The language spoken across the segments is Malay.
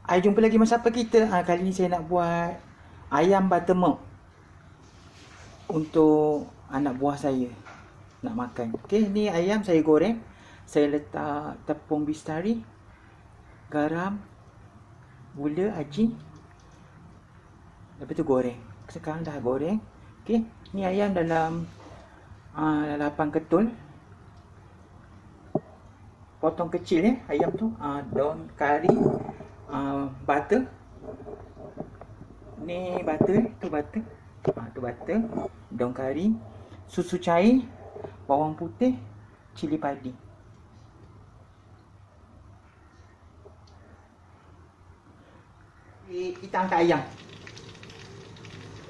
Hai, jumpa lagi masa apa kita. Kali ni saya nak buat ayam buttermilk untuk anak buah saya nak makan. Okey, ni ayam saya goreng. Saya letak tepung bistari, garam, gula, aci. Lepas tu goreng. Sekarang dah goreng. Okey, ni ayam dalam 8 ketul. Potong kecil ayam tu. Daun kari, butter. Ni butter, tu butter. Tu butter, daun kari, susu cair, bawang putih, cili padi. Kita angkat ayam.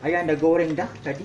Ayam dah goreng dah tadi.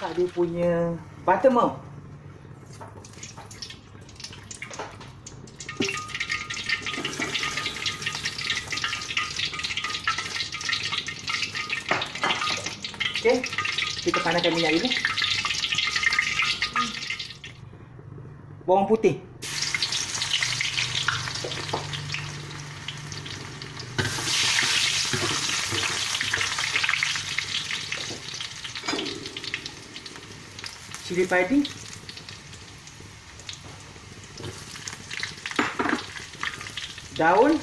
Masak dia punya buttermilk. Okey, kita panaskan minyak dulu. Bawang putih. Cili padi. Daun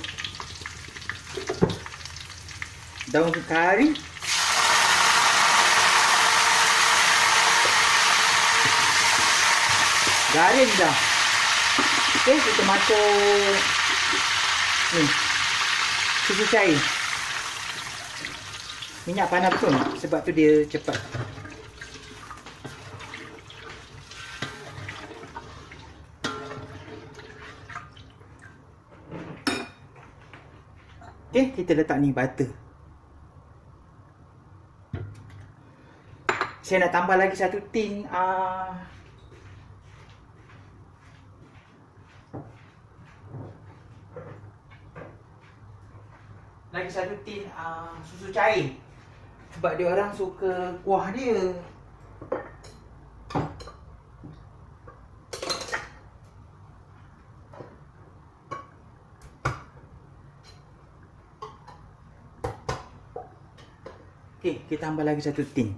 kari. Garing dah. Okey, kita masuk ni susu cair. Minyak panas betul sebab tu dia cepat. Okey, kita letak ni butter. Saya nak tambah lagi satu tin susu cair sebab dia orang suka kuah dia. Okey, kita tambah lagi satu tin.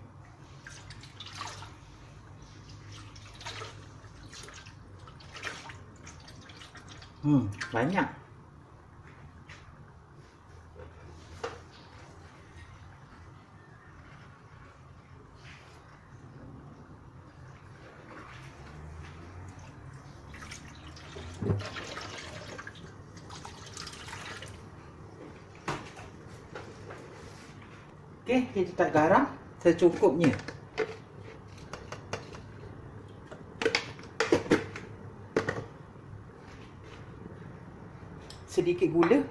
Banyak. Okey, kita letak garam secukupnya. Sedikit gula.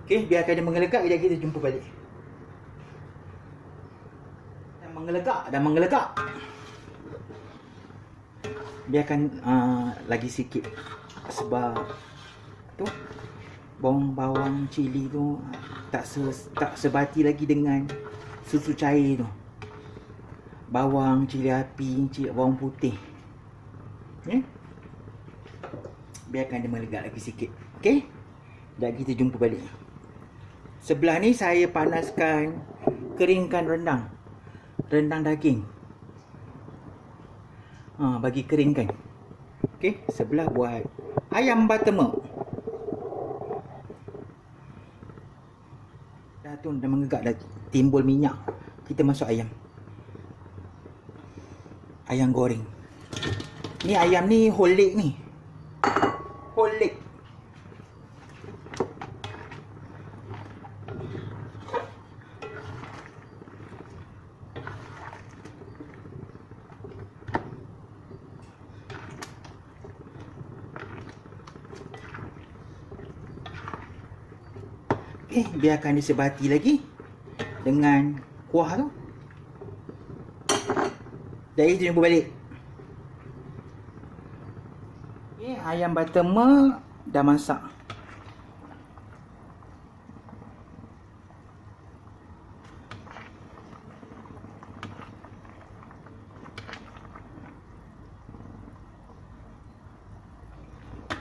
Okey, biarkan dia mengelegak, kejap kita jumpa balik. Dah mengelegak. Biarkan lagi sikit sebab tu bawang cili tu tak sebati lagi dengan susu cair tu. Bawang, cili api, bawang putih. Biarkan dia melegak lagi sikit. Okey? Dah kita jumpa balik. Sebelah ni saya panaskan, keringkan rendang. Rendang daging. Bagi keringkan. Okey, sebelah buat ayam buttermilk. Dah tu dah mengegak, dah timbul minyak. Kita masuk ayam. Ayam goreng. Ni ayam ni whole leg ni. Biarkan dia sebati lagi dengan kuah tu. Dari tu jumpa balik. Ayam bertema dah masak.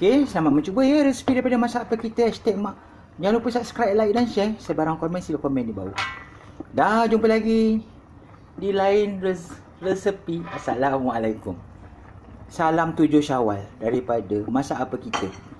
Selamat mencuba ya resipi daripada Masak Apa Kita #mak. Jangan lupa subscribe, like dan share. Sebarang komen sila komen di bawah. Dah jumpa lagi di lain resepi. Assalamualaikum. Salam 7 Syawal daripada Masak Apa Kita.